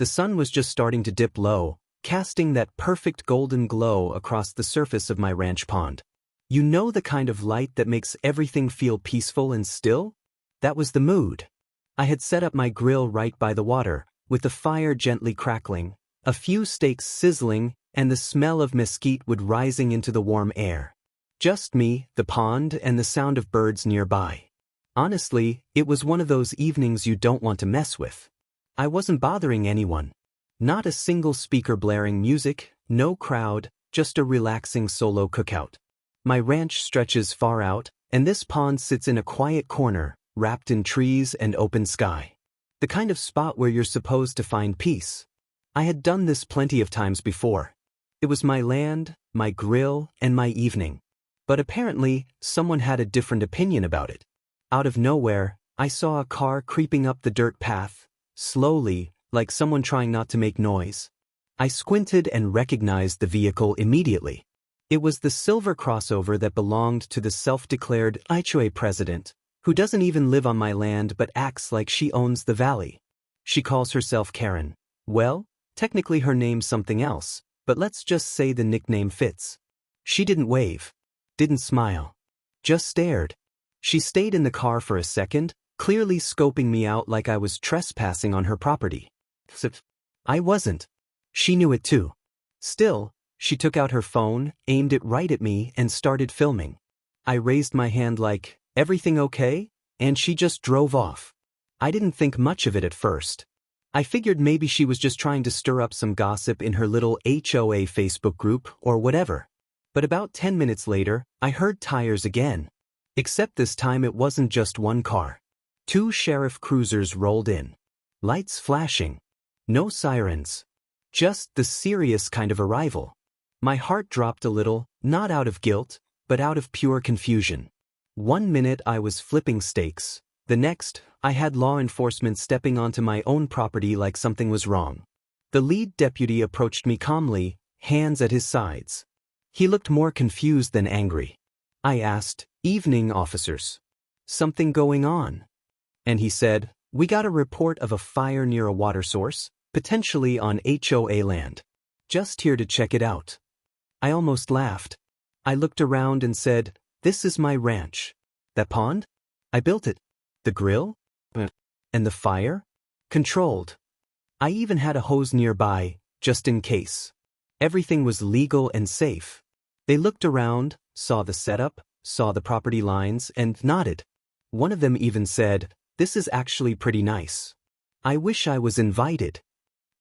The sun was just starting to dip low, casting that perfect golden glow across the surface of my ranch pond. You know, the kind of light that makes everything feel peaceful and still? That was the mood. I had set up my grill right by the water, with the fire gently crackling, a few steaks sizzling, and the smell of mesquite wood rising into the warm air. Just me, the pond, and the sound of birds nearby. Honestly, it was one of those evenings you don't want to mess with. I wasn't bothering anyone. Not a single speaker blaring music, no crowd, just a relaxing solo cookout. My ranch stretches far out, and this pond sits in a quiet corner, wrapped in trees and open sky. The kind of spot where you're supposed to find peace. I had done this plenty of times before. It was my land, my grill, and my evening. But apparently, someone had a different opinion about it. Out of nowhere, I saw a car creeping up the dirt path, slowly, like someone trying not to make noise. I squinted and recognized the vehicle immediately. It was the silver crossover that belonged to the self-declared HOA president, who doesn't even live on my land but acts like she owns the valley. She calls herself Karen. Well, technically her name's something else, but let's just say the nickname fits. She didn't wave, didn't smile, just stared. She stayed in the car for a second, clearly scoping me out like I was trespassing on her property. I wasn't. She knew it too. Still, she took out her phone, aimed it right at me, and started filming. I raised my hand like, "Everything okay?" And she just drove off. I didn't think much of it at first. I figured maybe she was just trying to stir up some gossip in her little HOA Facebook group or whatever. But about 10 minutes later, I heard tires again. Except this time it wasn't just one car. 2 sheriff cruisers rolled in. Lights flashing. No sirens. Just the serious kind of arrival. My heart dropped a little, not out of guilt, but out of pure confusion. One minute I was flipping steaks. The next, I had law enforcement stepping onto my own property like something was wrong. The lead deputy approached me calmly, hands at his sides. He looked more confused than angry. I asked, "Evening, officers. Something going on?" And he said, "We got a report of a fire near a water source, potentially on HOA land. Just here to check it out." I almost laughed. I looked around and said, "This is my ranch. That pond? I built it. The grill? And the fire? Controlled. I even had a hose nearby, just in case. Everything was legal and safe." They looked around, saw the setup, saw the property lines, and nodded. One of them even said, "This is actually pretty nice. I wish I was invited."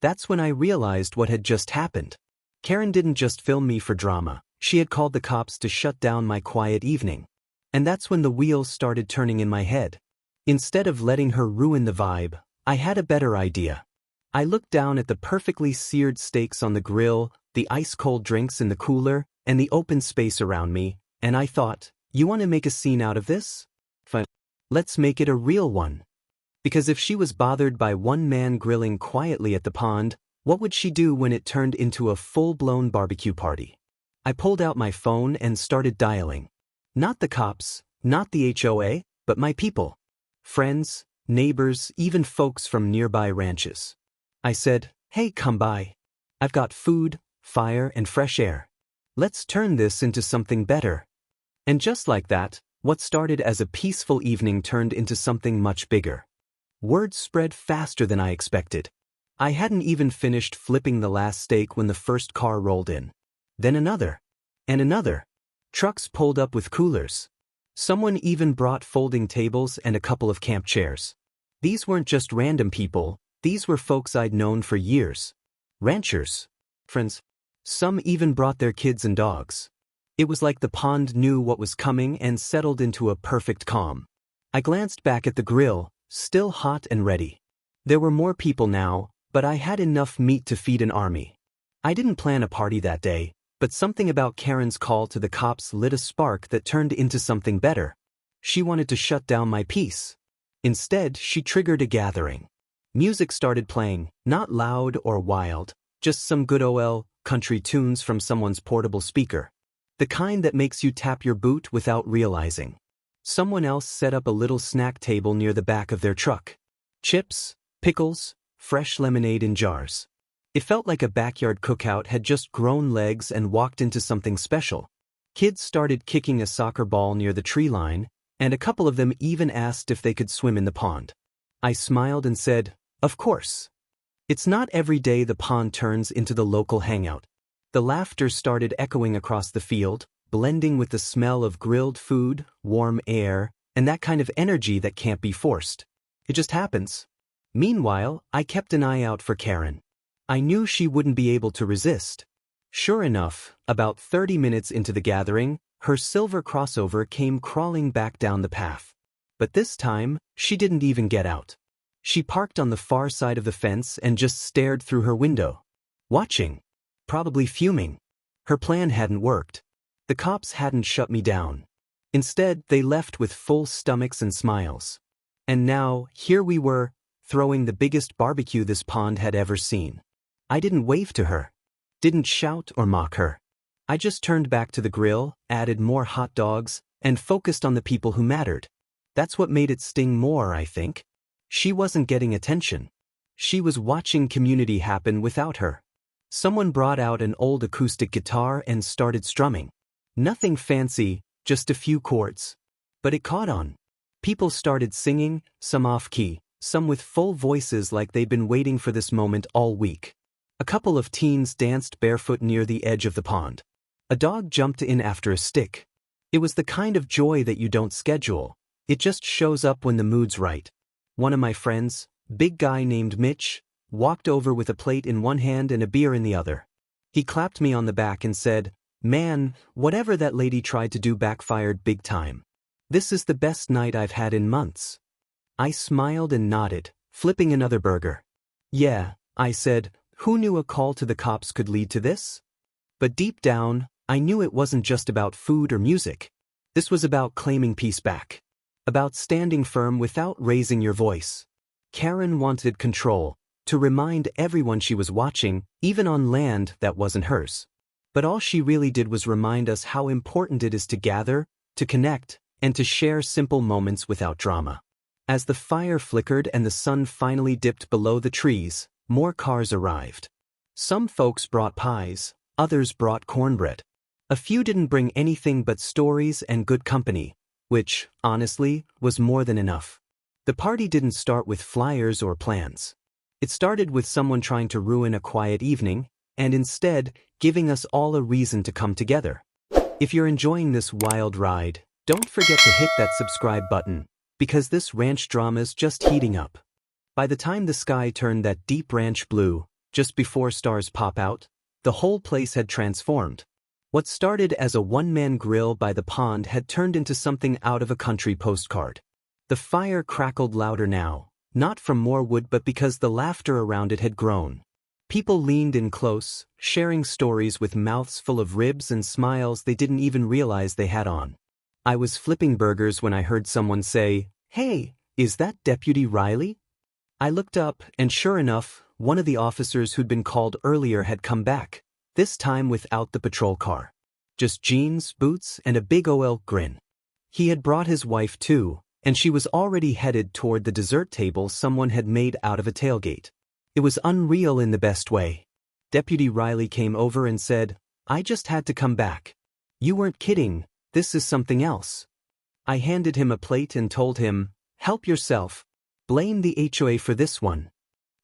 That's when I realized what had just happened. Karen didn't just film me for drama. She had called the cops to shut down my quiet evening. And that's when the wheels started turning in my head. Instead of letting her ruin the vibe, I had a better idea. I looked down at the perfectly seared steaks on the grill, the ice-cold drinks in the cooler, and the open space around me, and I thought, you want to make a scene out of this? Fine. Let's make it a real one. Because if she was bothered by one man grilling quietly at the pond, what would she do when it turned into a full-blown barbecue party? I pulled out my phone and started dialing. Not the cops, not the HOA, but my people. Friends, neighbors, even folks from nearby ranches. I said, "Hey, come by. I've got food, fire, and fresh air. Let's turn this into something better." And just like that, what started as a peaceful evening turned into something much bigger. Word spread faster than I expected. I hadn't even finished flipping the last steak when the first car rolled in. Then another. And another. Trucks pulled up with coolers. Someone even brought folding tables and a couple of camp chairs. These weren't just random people, these were folks I'd known for years. Ranchers. Friends. Some even brought their kids and dogs. It was like the pond knew what was coming and settled into a perfect calm. I glanced back at the grill, still hot and ready. There were more people now, but I had enough meat to feed an army. I didn't plan a party that day, but something about Karen's call to the cops lit a spark that turned into something better. She wanted to shut down my peace. Instead, she triggered a gathering. Music started playing, not loud or wild, just some good old country tunes from someone's portable speaker. The kind that makes you tap your boot without realizing. Someone else set up a little snack table near the back of their truck. Chips, pickles, fresh lemonade in jars. It felt like a backyard cookout had just grown legs and walked into something special. Kids started kicking a soccer ball near the tree line, and a couple of them even asked if they could swim in the pond. I smiled and said, "Of course." It's not every day the pond turns into the local hangout. The laughter started echoing across the field, blending with the smell of grilled food, warm air, and that kind of energy that can't be forced. It just happens. Meanwhile, I kept an eye out for Karen. I knew she wouldn't be able to resist. Sure enough, about 30 minutes into the gathering, her silver crossover came crawling back down the path. But this time, she didn't even get out. She parked on the far side of the fence and just stared through her window. Watching. Probably fuming. Her plan hadn't worked. The cops hadn't shut me down. Instead, they left with full stomachs and smiles. And now, here we were, throwing the biggest barbecue this pond had ever seen. I didn't wave to her. Didn't shout or mock her. I just turned back to the grill, added more hot dogs, and focused on the people who mattered. That's what made it sting more, I think. She wasn't getting attention. She was watching community happen without her. Someone brought out an old acoustic guitar and started strumming. Nothing fancy, just a few chords. But it caught on. People started singing, some off-key, some with full voices like they'd been waiting for this moment all week. A couple of teens danced barefoot near the edge of the pond. A dog jumped in after a stick. It was the kind of joy that you don't schedule. It just shows up when the mood's right. One of my friends, big guy named Mitch, walked over with a plate in one hand and a beer in the other. He clapped me on the back and said, "Man, whatever that lady tried to do backfired big time. This is the best night I've had in months." I smiled and nodded, flipping another burger. "Yeah," I said, "who knew a call to the cops could lead to this?" But deep down, I knew it wasn't just about food or music. This was about claiming peace back. About standing firm without raising your voice. Karen wanted control, to remind everyone she was watching, even on land that wasn't hers. But all she really did was remind us how important it is to gather, to connect, and to share simple moments without drama. As the fire flickered and the sun finally dipped below the trees, more cars arrived. Some folks brought pies, others brought cornbread. A few didn't bring anything but stories and good company, which, honestly, was more than enough. The party didn't start with flyers or plans. It started with someone trying to ruin a quiet evening, and instead, giving us all a reason to come together. If you're enjoying this wild ride, don't forget to hit that subscribe button, because this ranch drama's just heating up. By the time the sky turned that deep ranch blue, just before stars pop out, the whole place had transformed. What started as a one-man grill by the pond had turned into something out of a country postcard. The fire crackled louder now, not from more wood but because the laughter around it had grown. People leaned in close, sharing stories with mouths full of ribs and smiles they didn't even realize they had on. I was flipping burgers when I heard someone say, "Hey, is that Deputy Riley?" I looked up, and sure enough, one of the officers who'd been called earlier had come back, this time without the patrol car. Just jeans, boots, and a big OL grin. He had brought his wife too, and she was already headed toward the dessert table someone had made out of a tailgate. It was unreal in the best way. Deputy Riley came over and said, "I just had to come back. You weren't kidding, this is something else." I handed him a plate and told him, "Help yourself. Blame the HOA for this one."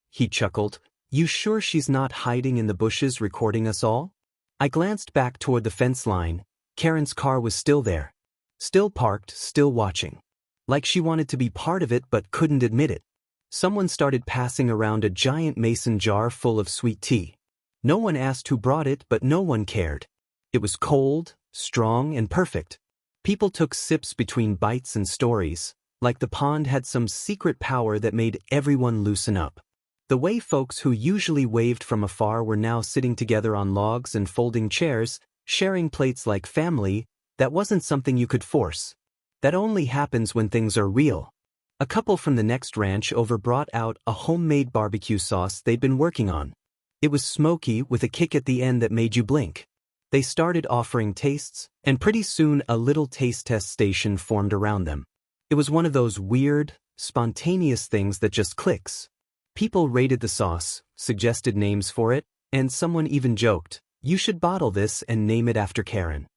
He chuckled, "You sure she's not hiding in the bushes recording us all?" I glanced back toward the fence line. Karen's car was still there. Still parked, still watching. Like she wanted to be part of it but couldn't admit it. Someone started passing around a giant mason jar full of sweet tea. No one asked who brought it, but no one cared. It was cold, strong, and perfect. People took sips between bites and stories, like the pond had some secret power that made everyone loosen up. The way folks who usually waved from afar were now sitting together on logs and folding chairs, sharing plates like family, that wasn't something you could force. That only happens when things are real. A couple from the next ranch over brought out a homemade barbecue sauce they'd been working on. It was smoky with a kick at the end that made you blink. They started offering tastes, and pretty soon a little taste test station formed around them. It was one of those weird, spontaneous things that just clicks. People rated the sauce, suggested names for it, and someone even joked, "You should bottle this and name it after Karen."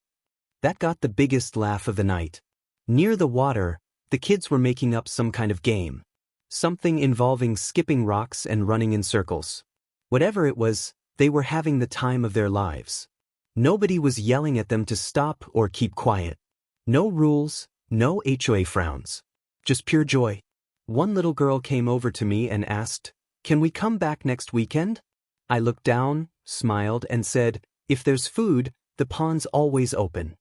That got the biggest laugh of the night. Near the water, the kids were making up some kind of game. Something involving skipping rocks and running in circles. Whatever it was, they were having the time of their lives. Nobody was yelling at them to stop or keep quiet. No rules, no HOA frowns. Just pure joy. One little girl came over to me and asked, "Can we come back next weekend?" I looked down, smiled, and said, "If there's food, the pond's always open."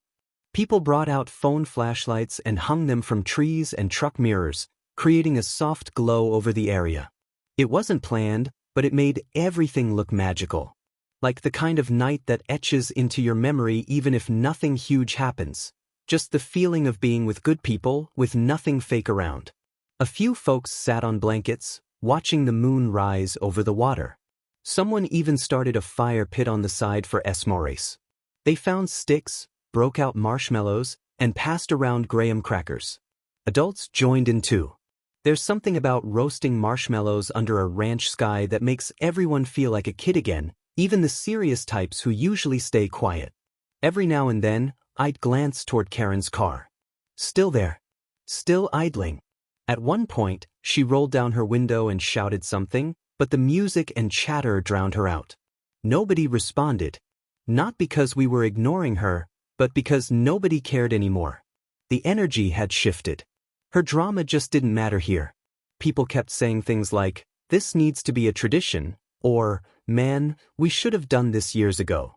People brought out phone flashlights and hung them from trees and truck mirrors, creating a soft glow over the area. It wasn't planned, but it made everything look magical. Like the kind of night that etches into your memory even if nothing huge happens. Just the feeling of being with good people, with nothing fake around. A few folks sat on blankets, watching the moon rise over the water. Someone even started a fire pit on the side for s'mores. They found sticks, broke out marshmallows, and passed around graham crackers. Adults joined in too. There's something about roasting marshmallows under a ranch sky that makes everyone feel like a kid again, even the serious types who usually stay quiet. Every now and then, I'd glance toward Karen's car. Still there. Still idling. At one point, she rolled down her window and shouted something, but the music and chatter drowned her out. Nobody responded. Not because we were ignoring her, but because nobody cared anymore. The energy had shifted. Her drama just didn't matter here. People kept saying things like, "This needs to be a tradition," or, "Man, we should have done this years ago."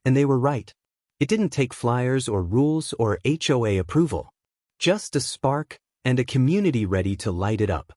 And they were right. It didn't take flyers or rules or HOA approval. Just a spark and a community ready to light it up.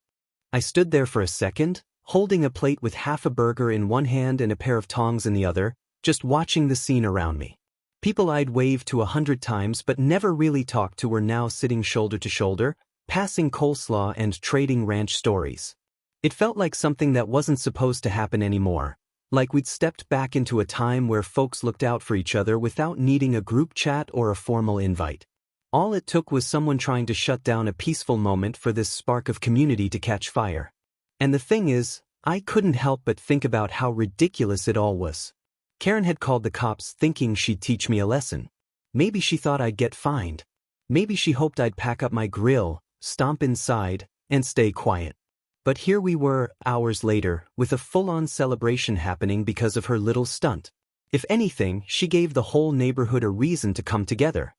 I stood there for a second, holding a plate with half a burger in one hand and a pair of tongs in the other, just watching the scene around me. People I'd waved to 100 times but never really talked to were now sitting shoulder to shoulder, passing coleslaw and trading ranch stories. It felt like something that wasn't supposed to happen anymore, like we'd stepped back into a time where folks looked out for each other without needing a group chat or a formal invite. All it took was someone trying to shut down a peaceful moment for this spark of community to catch fire. And the thing is, I couldn't help but think about how ridiculous it all was. Karen had called the cops thinking she'd teach me a lesson. Maybe she thought I'd get fined. Maybe she hoped I'd pack up my grill, stomp inside, and stay quiet. But here we were, hours later, with a full-on celebration happening because of her little stunt. If anything, she gave the whole neighborhood a reason to come together.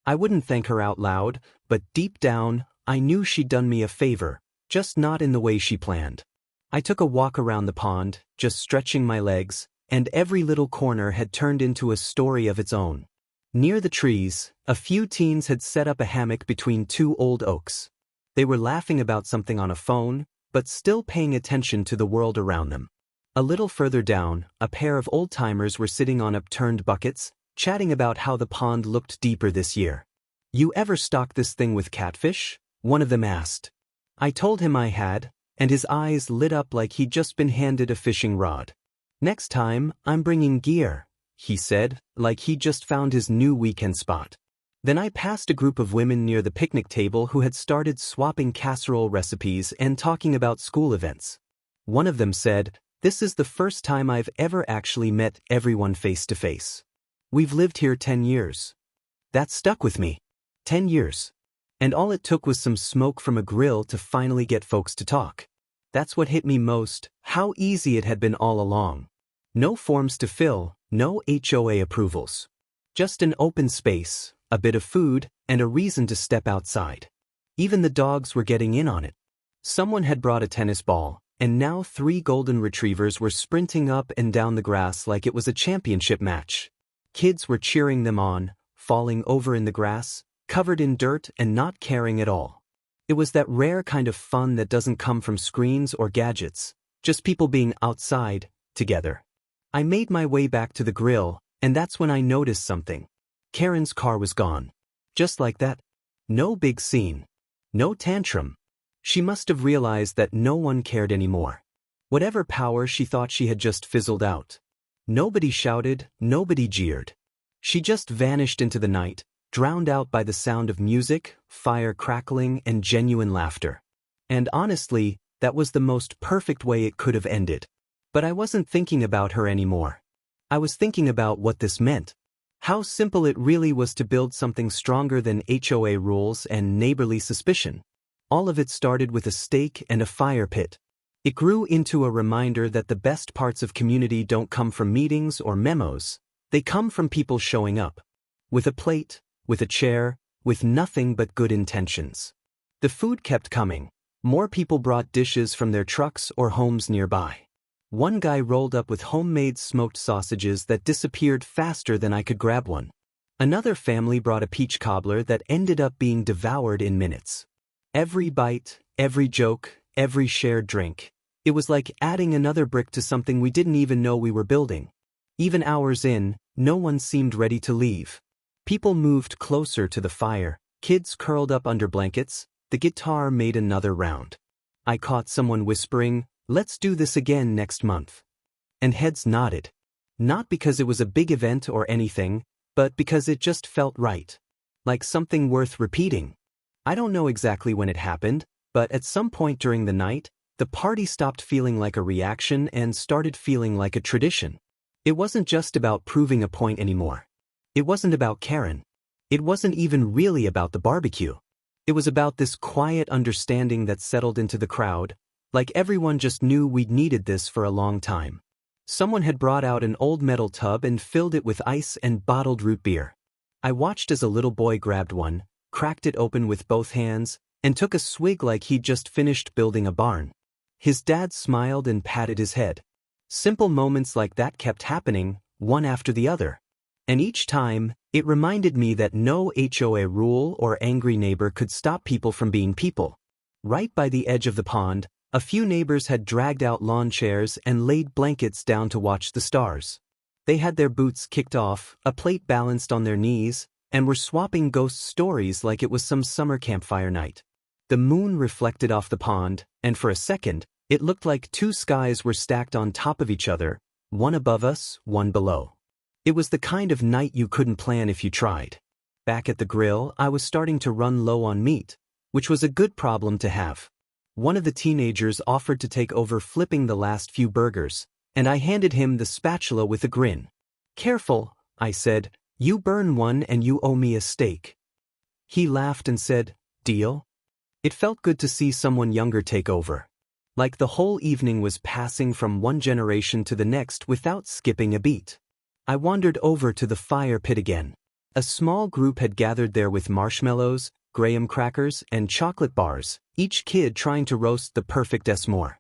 I wouldn't thank her out loud, but deep down, I knew she'd done me a favor, just not in the way she planned. I took a walk around the pond, just stretching my legs, and every little corner had turned into a story of its own. Near the trees, a few teens had set up a hammock between two old oaks. They were laughing about something on a phone, but still paying attention to the world around them. A little further down, a pair of old-timers were sitting on upturned buckets, chatting about how the pond looked deeper this year. "You ever stock this thing with catfish?" one of them asked. I told him I had, and his eyes lit up like he'd just been handed a fishing rod. "Next time, I'm bringing gear," he said, like he'd just found his new weekend spot. Then I passed a group of women near the picnic table who had started swapping casserole recipes and talking about school events. One of them said, "This is the first time I've ever actually met everyone face to face. We've lived here 10 years. That stuck with me. 10 years. And all it took was some smoke from a grill to finally get folks to talk. That's what hit me most, how easy it had been all along. No forms to fill, no HOA approvals. Just an open space, a bit of food, and a reason to step outside. Even the dogs were getting in on it. Someone had brought a tennis ball, and now 3 golden retrievers were sprinting up and down the grass like it was a championship match. Kids were cheering them on, falling over in the grass, covered in dirt and not caring at all. It was that rare kind of fun that doesn't come from screens or gadgets, just people being outside, together. I made my way back to the grill, and that's when I noticed something. Karen's car was gone. Just like that. No big scene. No tantrum. She must have realized that no one cared anymore. Whatever power she thought she had just fizzled out. Nobody shouted, nobody jeered. She just vanished into the night, drowned out by the sound of music, fire crackling, and genuine laughter. And honestly, That was the most perfect way it could have ended. But I wasn't thinking about her anymore. I was thinking about what this meant. How simple it really was to build something stronger than HOA rules and neighborly suspicion. All of it started with a stake and a fire pit. It grew into a reminder that the best parts of community don't come from meetings or memos. They come from people showing up. With a plate, with a chair, with nothing but good intentions. The food kept coming. More people brought dishes from their trucks or homes nearby. One guy rolled up with homemade smoked sausages that disappeared faster than I could grab one. Another family brought a peach cobbler that ended up being devoured in minutes. Every bite, every joke, every shared drink. It was like adding another brick to something we didn't even know we were building. Even hours in, no one seemed ready to leave. People moved closer to the fire, kids curled up under blankets, the guitar made another round. I caught someone whispering, "Let's do this again next month." And heads nodded. Not because it was a big event or anything, but because it just felt right. Like something worth repeating. I don't know exactly when it happened, but at some point during the night, the party stopped feeling like a reaction and started feeling like a tradition. It wasn't just about proving a point anymore. It wasn't about Karen. It wasn't even really about the barbecue. It was about this quiet understanding that settled into the crowd, like everyone just knew we'd needed this for a long time. Someone had brought out an old metal tub and filled it with ice and bottled root beer. I watched as a little boy grabbed one, cracked it open with both hands, and took a swig like he'd just finished building a barn. His dad smiled and patted his head. Simple moments like that kept happening, one after the other. And each time, it reminded me that no HOA rule or angry neighbor could stop people from being people. Right by the edge of the pond, a few neighbors had dragged out lawn chairs and laid blankets down to watch the stars. They had their boots kicked off, a plate balanced on their knees, and were swapping ghost stories like it was some summer campfire night. The moon reflected off the pond, and for a second, it looked like two skies were stacked on top of each other, one above us, one below. It was the kind of night you couldn't plan if you tried. Back at the grill, I was starting to run low on meat, which was a good problem to have. One of the teenagers offered to take over flipping the last few burgers, and I handed him the spatula with a grin. "Careful," I said, "you burn one and you owe me a steak." He laughed and said, "Deal?" It felt good to see someone younger take over. Like the whole evening was passing from one generation to the next without skipping a beat. I wandered over to the fire pit again. A small group had gathered there with marshmallows, graham crackers, and chocolate bars, each kid trying to roast the perfect s'more.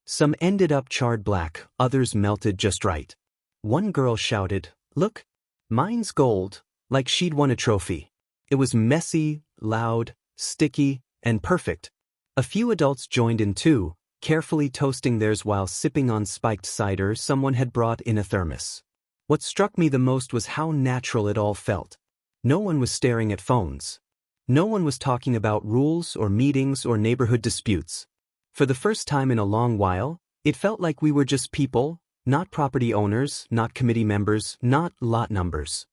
Some ended up charred black, others melted just right. One girl shouted, "Look, mine's gold," like she'd won a trophy. It was messy, loud, sticky, and perfect. A few adults joined in too, carefully toasting theirs while sipping on spiked cider someone had brought in a thermos. What struck me the most was how natural it all felt. No one was staring at phones. No one was talking about rules or meetings or neighborhood disputes. For the first time in a long while, it felt like we were just people, not property owners, not committee members, not lot numbers.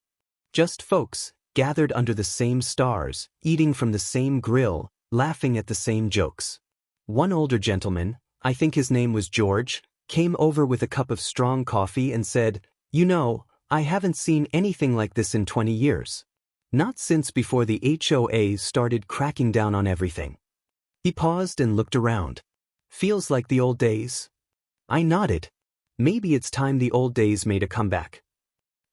Just folks, gathered under the same stars, eating from the same grill, laughing at the same jokes. One older gentleman, I think his name was George, came over with a cup of strong coffee and said, "You know, I haven't seen anything like this in 20 years. Not since before the HOA started cracking down on everything." He paused and looked around. "Feels like the old days?" I nodded. Maybe it's time the old days made a comeback.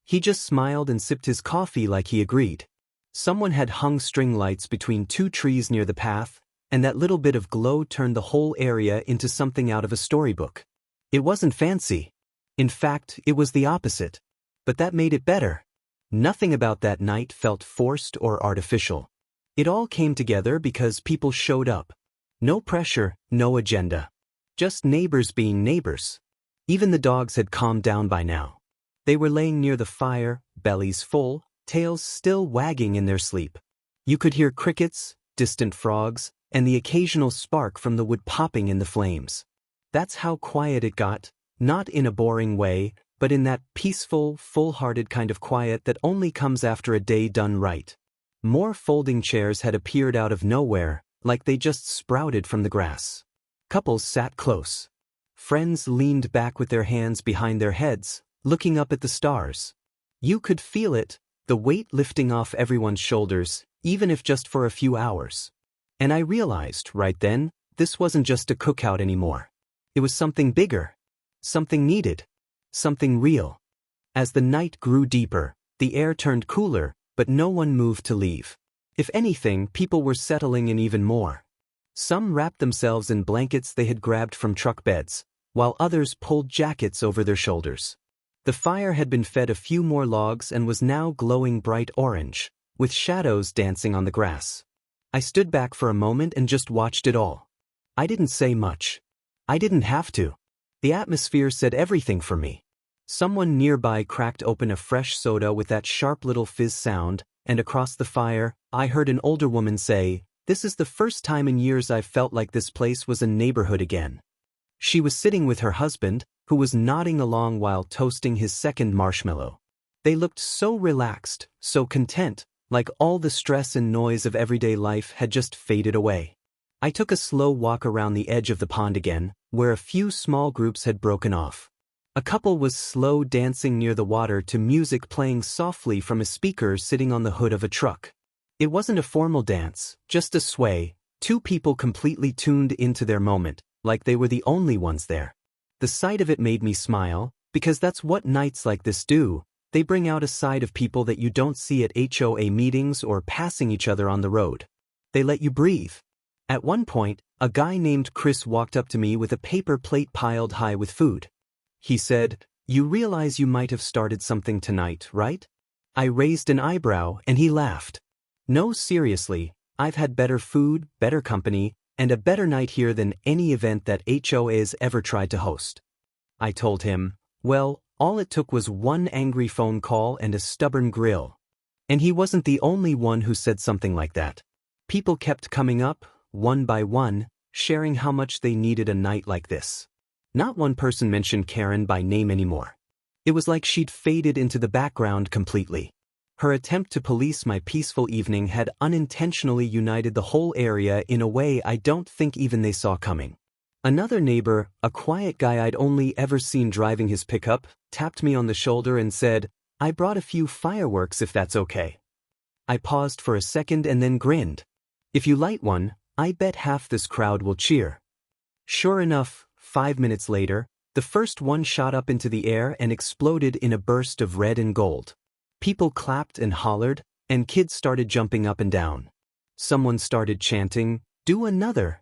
He just smiled and sipped his coffee like he agreed. Someone had hung string lights between two trees near the path, and that little bit of glow turned the whole area into something out of a storybook. It wasn't fancy. In fact, it was the opposite. But that made it better. Nothing about that night felt forced or artificial. It all came together because people showed up. No pressure, no agenda. Just neighbors being neighbors. Even the dogs had calmed down by now. They were laying near the fire, bellies full, tails still wagging in their sleep. You could hear crickets, distant frogs, and the occasional spark from the wood popping in the flames. That's how quiet it got, not in a boring way, but in that peaceful, full-hearted kind of quiet that only comes after a day done right. More folding chairs had appeared out of nowhere, like they just sprouted from the grass. Couples sat close. Friends leaned back with their hands behind their heads, looking up at the stars. You could feel it, the weight lifting off everyone's shoulders, even if just for a few hours. And I realized, right then, this wasn't just a cookout anymore. It was something bigger. Something needed. Something real. As the night grew deeper, the air turned cooler, but no one moved to leave. If anything, people were settling in even more. Some wrapped themselves in blankets they had grabbed from truck beds, while others pulled jackets over their shoulders. The fire had been fed a few more logs and was now glowing bright orange, with shadows dancing on the grass. I stood back for a moment and just watched it all. I didn't say much. I didn't have to. The atmosphere said everything for me. Someone nearby cracked open a fresh soda with that sharp little fizz sound, and across the fire, I heard an older woman say, "This is the first time in years I've felt like this place was a neighborhood again." She was sitting with her husband, who was nodding along while toasting his second marshmallow. They looked so relaxed, so content, like all the stress and noise of everyday life had just faded away. I took a slow walk around the edge of the pond again, where a few small groups had broken off. A couple was slow dancing near the water to music playing softly from a speaker sitting on the hood of a truck. It wasn't a formal dance, just a sway, two people completely tuned into their moment, like they were the only ones there. The sight of it made me smile, because that's what nights like this do. They bring out a side of people that you don't see at HOA meetings or passing each other on the road. They let you breathe. At one point, a guy named Chris walked up to me with a paper plate piled high with food. He said, "You realize you might have started something tonight, right?" I raised an eyebrow and he laughed. "No, seriously, I've had better food, better company, and a better night here than any event that HOA's ever tried to host." I told him, well, all it took was one angry phone call and a stubborn grill. And he wasn't the only one who said something like that. People kept coming up, one by one, sharing how much they needed a night like this. Not one person mentioned Karen by name anymore. It was like she'd faded into the background completely. Her attempt to police my peaceful evening had unintentionally united the whole area in a way I don't think even they saw coming. Another neighbor, a quiet guy I'd only ever seen driving his pickup, tapped me on the shoulder and said, "I brought a few fireworks if that's okay." I paused for a second and then grinned. "If you light one, I bet half this crowd will cheer." Sure enough, 5 minutes later, the first one shot up into the air and exploded in a burst of red and gold. People clapped and hollered, and kids started jumping up and down. Someone started chanting, "Do another."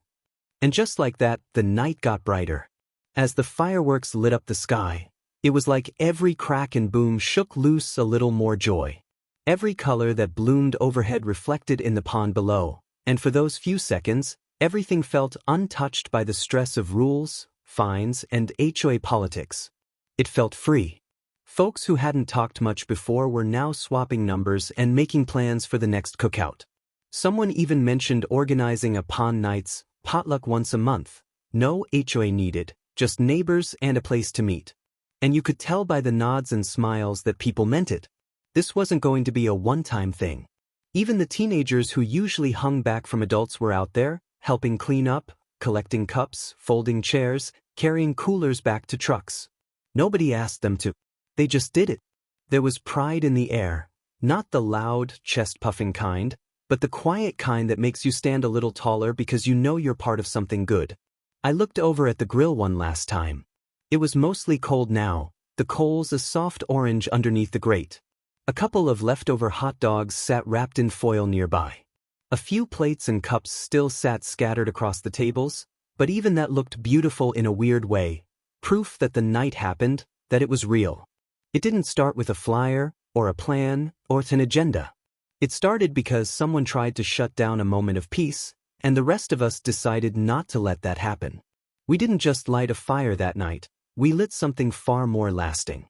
And just like that, the night got brighter. As the fireworks lit up the sky, it was like every crack and boom shook loose a little more joy. Every color that bloomed overhead reflected in the pond below, and for those few seconds, everything felt untouched by the stress of rules, fines, and HOA politics. It felt free. Folks who hadn't talked much before were now swapping numbers and making plans for the next cookout. Someone even mentioned organizing a pond nights potluck once a month. No HOA needed, just neighbors and a place to meet. And you could tell by the nods and smiles that people meant it. This wasn't going to be a one-time thing. Even the teenagers who usually hung back from adults were out there, helping clean up, collecting cups, folding chairs, carrying coolers back to trucks. Nobody asked them to. They just did it. There was pride in the air, not the loud, chest-puffing kind, but the quiet kind that makes you stand a little taller because you know you're part of something good. I looked over at the grill one last time. It was mostly cold now, the coals a soft orange underneath the grate. A couple of leftover hot dogs sat wrapped in foil nearby. A few plates and cups still sat scattered across the tables, but even that looked beautiful in a weird way, proof that the night happened, that it was real. It didn't start with a flyer, or a plan, or an agenda. It started because someone tried to shut down a moment of peace, and the rest of us decided not to let that happen. We didn't just light a fire that night, we lit something far more lasting.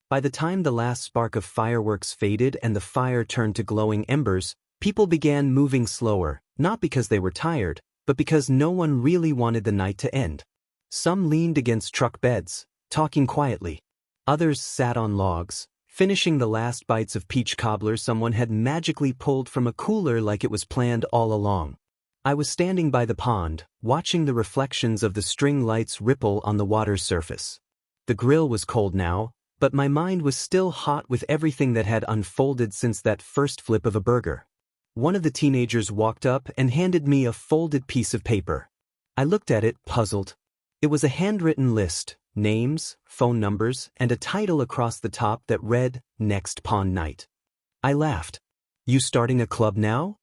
By the time the last spark of fireworks faded and the fire turned to glowing embers, people began moving slower, not because they were tired, but because no one really wanted the night to end. Some leaned against truck beds, talking quietly. Others sat on logs, finishing the last bites of peach cobbler someone had magically pulled from a cooler like it was planned all along. I was standing by the pond, watching the reflections of the string lights ripple on the water's surface. The grill was cold now, but my mind was still hot with everything that had unfolded since that first flip of a burger. One of the teenagers walked up and handed me a folded piece of paper. I looked at it, puzzled. It was a handwritten list, names, phone numbers, and a title across the top that read, Next Pond Night. I laughed. "You starting a club now?"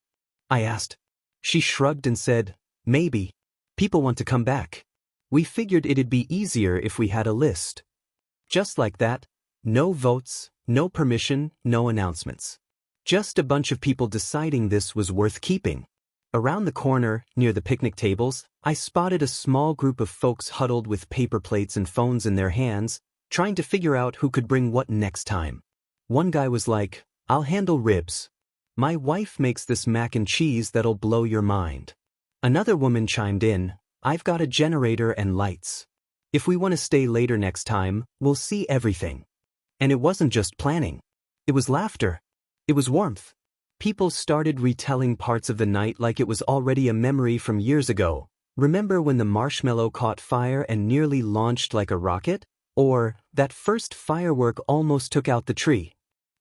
I asked. She shrugged and said, "Maybe. People want to come back. We figured it'd be easier if we had a list." Just like that, no votes, no permission, no announcements. Just a bunch of people deciding this was worth keeping. Around the corner, near the picnic tables, I spotted a small group of folks huddled with paper plates and phones in their hands, trying to figure out who could bring what next time. One guy was like, "I'll handle ribs. My wife makes this mac and cheese that'll blow your mind." Another woman chimed in, "I've got a generator and lights. If we want to stay later next time, we'll see everything." And it wasn't just planning. It was laughter. It was warmth. People started retelling parts of the night like it was already a memory from years ago. Remember when the marshmallow caught fire and nearly launched like a rocket? Or, that first firework almost took out the tree.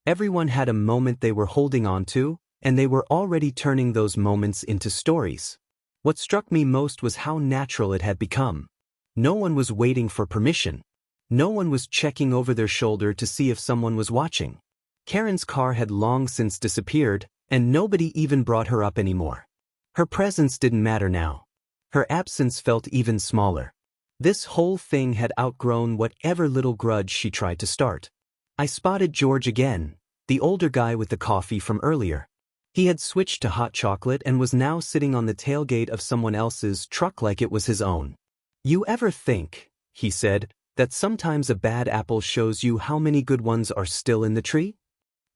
Everyone had a moment they were holding on to, and they were already turning those moments into stories. What struck me most was how natural it had become. No one was waiting for permission. No one was checking over their shoulder to see if someone was watching. Karen's car had long since disappeared, and nobody even brought her up anymore. Her presence didn't matter now. Her absence felt even smaller. This whole thing had outgrown whatever little grudge she tried to start. I spotted George again, the older guy with the coffee from earlier. He had switched to hot chocolate and was now sitting on the tailgate of someone else's truck like it was his own. "You ever think," he said, "that sometimes a bad apple shows you how many good ones are still in the tree?"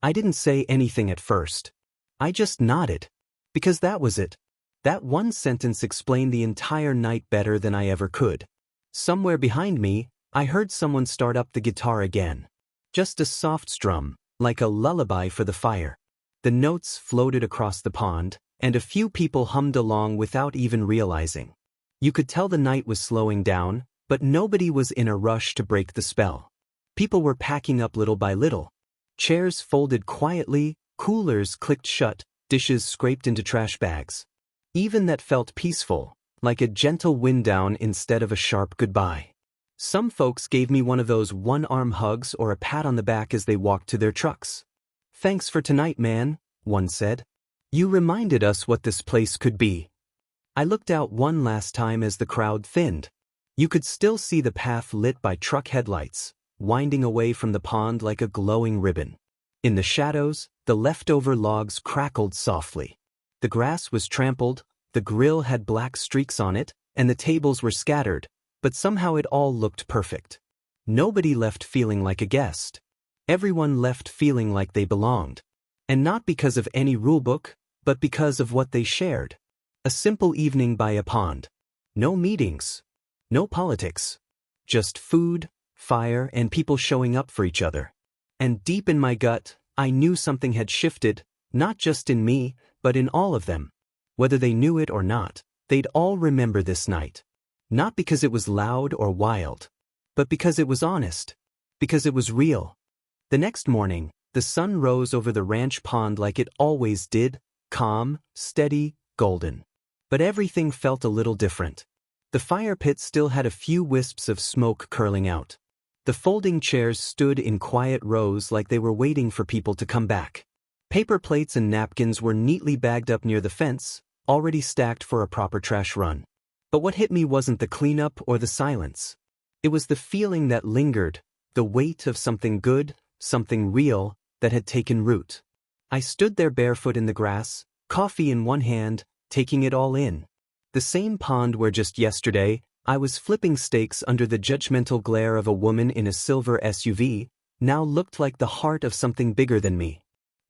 I didn't say anything at first. I just nodded. Because that was it. That one sentence explained the entire night better than I ever could. Somewhere behind me, I heard someone start up the guitar again. Just a soft strum, like a lullaby for the fire. The notes floated across the pond, and a few people hummed along without even realizing. You could tell the night was slowing down, but nobody was in a rush to break the spell. People were packing up little by little. Chairs folded quietly, coolers clicked shut, dishes scraped into trash bags. Even that felt peaceful, like a gentle wind down instead of a sharp goodbye. Some folks gave me one of those one-arm hugs or a pat on the back as they walked to their trucks. "Thanks for tonight, man," one said. "You reminded us what this place could be." I looked out one last time as the crowd thinned. You could still see the path lit by truck headlights, winding away from the pond like a glowing ribbon. In the shadows, the leftover logs crackled softly. The grass was trampled, the grill had black streaks on it, and the tables were scattered, but somehow it all looked perfect. Nobody left feeling like a guest. Everyone left feeling like they belonged. And not because of any rulebook, but because of what they shared. A simple evening by a pond. No meetings. No politics. Just food, fire, and people showing up for each other. And deep in my gut, I knew something had shifted, not just in me, but in all of them. Whether they knew it or not, they'd all remember this night. Not because it was loud or wild, but because it was honest. Because it was real. The next morning, the sun rose over the ranch pond like it always did, calm, steady, golden. But everything felt a little different. The fire pit still had a few wisps of smoke curling out. The folding chairs stood in quiet rows like they were waiting for people to come back. Paper plates and napkins were neatly bagged up near the fence, already stacked for a proper trash run. But what hit me wasn't the cleanup or the silence. It was the feeling that lingered, the weight of something good, something real, that had taken root. I stood there barefoot in the grass, coffee in one hand, taking it all in. The same pond where just yesterday, I was flipping steaks under the judgmental glare of a woman in a silver SUV, now looked like the heart of something bigger than me.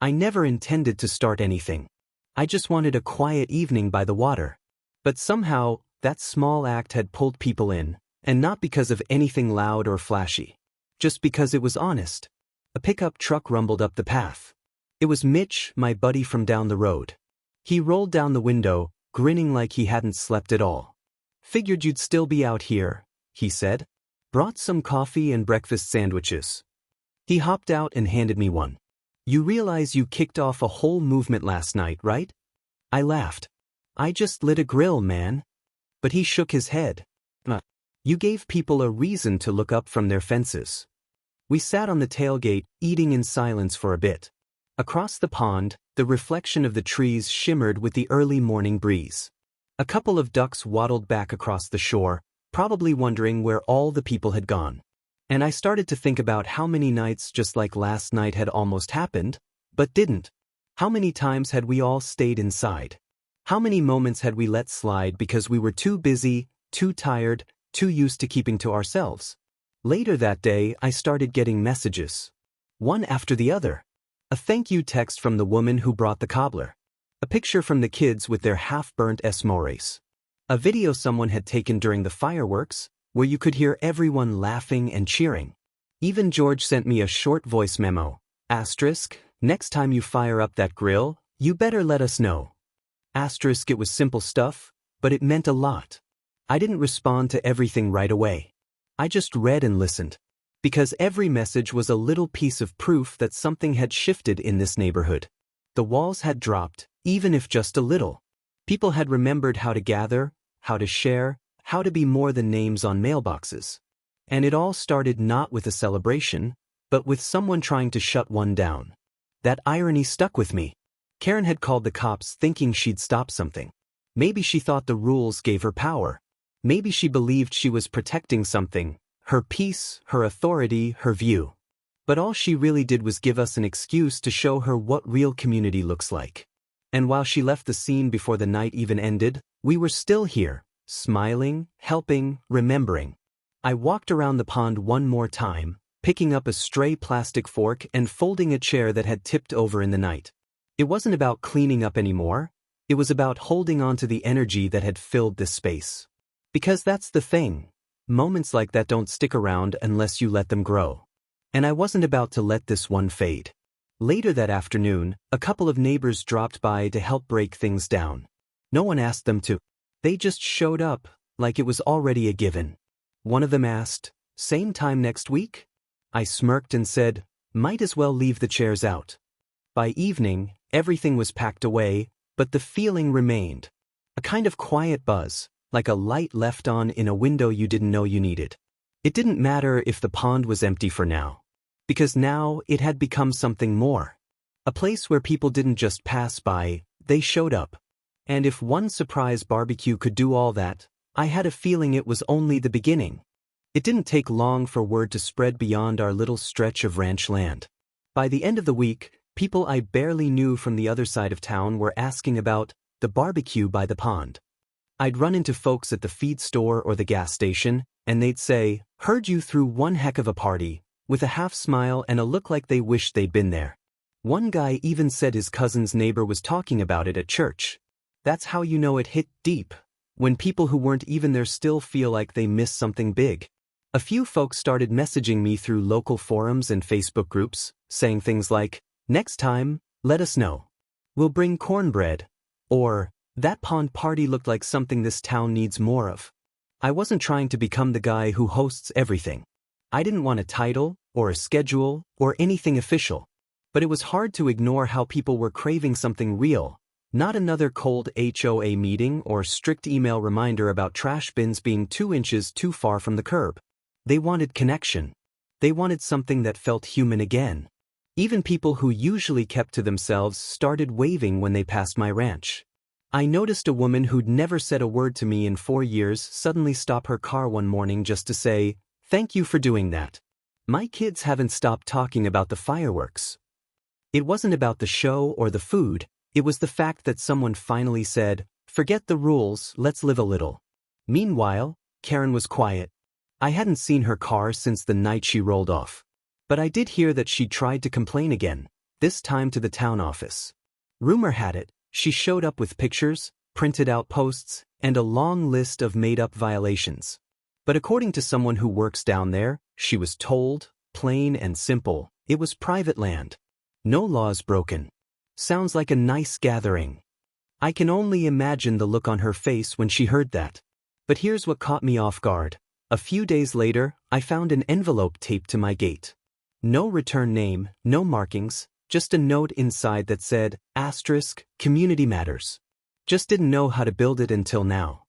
I never intended to start anything. I just wanted a quiet evening by the water. But somehow, that small act had pulled people in, and not because of anything loud or flashy. Just because it was honest. A pickup truck rumbled up the path. It was Mitch, my buddy from down the road. He rolled down the window, grinning like he hadn't slept at all. "Figured you'd still be out here," he said. "Brought some coffee and breakfast sandwiches." He hopped out and handed me one. "You realize you kicked off a whole movement last night, right?" I laughed. "I just lit a grill, man." But he shook his head. "You gave people a reason to look up from their fences." We sat on the tailgate, eating in silence for a bit. Across the pond, the reflection of the trees shimmered with the early morning breeze. A couple of ducks waddled back across the shore, probably wondering where all the people had gone. And I started to think about how many nights just like last night had almost happened, but didn't. How many times had we all stayed inside? How many moments had we let slide because we were too busy, too tired, too used to keeping to ourselves? Later that day, I started getting messages. One after the other. A thank you text from the woman who brought the cobbler. A picture from the kids with their half-burnt s'mores. A video someone had taken during the fireworks, where you could hear everyone laughing and cheering. Even George sent me a short voice memo. "Next time you fire up that grill, you better let us know." It was simple stuff, but it meant a lot. I didn't respond to everything right away. I just read and listened. Because every message was a little piece of proof that something had shifted in this neighborhood. The walls had dropped, even if just a little. People had remembered how to gather, how to share, how to be more than names on mailboxes. And it all started not with a celebration, but with someone trying to shut one down. That irony stuck with me. Karen had called the cops thinking she'd stop something. Maybe she thought the rules gave her power. Maybe she believed she was protecting something, her peace, her authority, her view. But all she really did was give us an excuse to show her what real community looks like. And while she left the scene before the night even ended, we were still here, smiling, helping, remembering. I walked around the pond one more time, picking up a stray plastic fork and folding a chair that had tipped over in the night. It wasn't about cleaning up anymore. It was about holding on to the energy that had filled this space. Because that's the thing. Moments like that don't stick around unless you let them grow. And I wasn't about to let this one fade. Later that afternoon, a couple of neighbors dropped by to help break things down. No one asked them to. They just showed up, like it was already a given. One of them asked, "Same time next week?" I smirked and said, "Might as well leave the chairs out." By evening, everything was packed away, but the feeling remained. A kind of quiet buzz, like a light left on in a window you didn't know you needed. It didn't matter if the pond was empty for now. Because now it had become something more. A place where people didn't just pass by, they showed up. And if one surprise barbecue could do all that, I had a feeling it was only the beginning. It didn't take long for word to spread beyond our little stretch of ranch land. By the end of the week, people I barely knew from the other side of town were asking about the barbecue by the pond. I'd run into folks at the feed store or the gas station, and they'd say, "Heard you threw one heck of a party," with a half smile and a look like they wished they'd been there. One guy even said his cousin's neighbor was talking about it at church. That's how you know it hit deep, when people who weren't even there still feel like they missed something big. A few folks started messaging me through local forums and Facebook groups, saying things like, "Next time, let us know. We'll bring cornbread," or, "That pond party looked like something this town needs more of." I wasn't trying to become the guy who hosts everything. I didn't want a title, or a schedule, or anything official. But it was hard to ignore how people were craving something real, not another cold HOA meeting or strict email reminder about trash bins being 2 inches too far from the curb. They wanted connection. They wanted something that felt human again. Even people who usually kept to themselves started waving when they passed my ranch. I noticed a woman who'd never said a word to me in 4 years suddenly stop her car one morning just to say, "Thank you for doing that. My kids haven't stopped talking about the fireworks." It wasn't about the show or the food, it was the fact that someone finally said, "Forget the rules, let's live a little." Meanwhile, Karen was quiet. I hadn't seen her car since the night she rolled off. But I did hear that she tried to complain again, this time to the town office. Rumor had it, she showed up with pictures, printed out posts, and a long list of made-up violations. But according to someone who works down there, she was told, plain and simple, it was private land. No laws broken. Sounds like a nice gathering. I can only imagine the look on her face when she heard that. But here's what caught me off guard. A few days later, I found an envelope taped to my gate. No return name, no markings, just a note inside that said, asterisk, community matters. Just didn't know how to build it until now.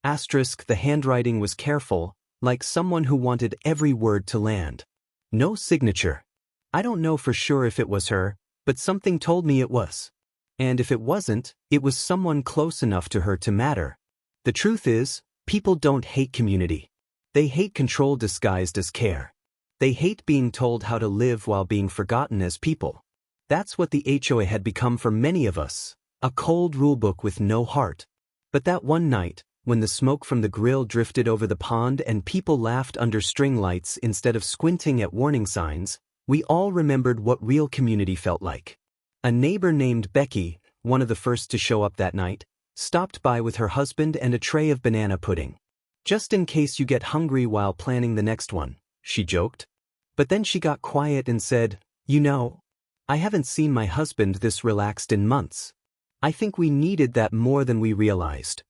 Asterisk, the handwriting was careful, like someone who wanted every word to land. No signature. I don't know for sure if it was her, but something told me it was. And if it wasn't, it was someone close enough to her to matter. The truth is, people don't hate community. They hate control disguised as care. They hate being told how to live while being forgotten as people. That's what the HOA had become for many of us, a cold rulebook with no heart. But that one night, when the smoke from the grill drifted over the pond and people laughed under string lights instead of squinting at warning signs, we all remembered what real community felt like. A neighbor named Becky, one of the first to show up that night, stopped by with her husband and a tray of banana pudding. Just in case you get hungry while planning the next one, she joked. But then she got quiet and said, "You know, I haven't seen my husband this relaxed in months. I think we needed that more than we realized."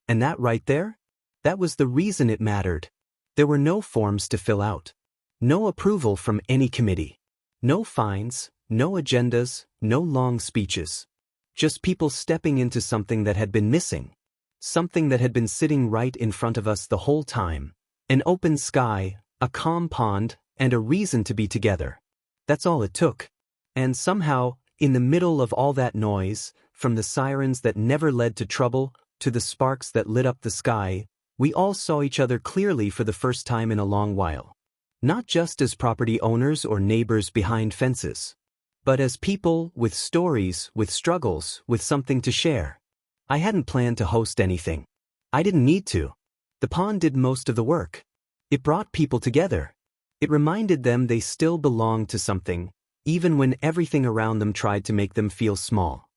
And that right there? That was the reason it mattered. There were no forms to fill out. No approval from any committee. No fines, no agendas, no long speeches. Just people stepping into something that had been missing. Something that had been sitting right in front of us the whole time. An open sky, a calm pond, and a reason to be together. That's all it took. And somehow, in the middle of all that noise, from the sirens that never led to trouble, to the sparks that lit up the sky, we all saw each other clearly for the first time in a long while. Not just as property owners or neighbors behind fences, but as people with stories, with struggles, with something to share. I hadn't planned to host anything. I didn't need to. The pond did most of the work. It brought people together. It reminded them they still belonged to something, even when everything around them tried to make them feel small.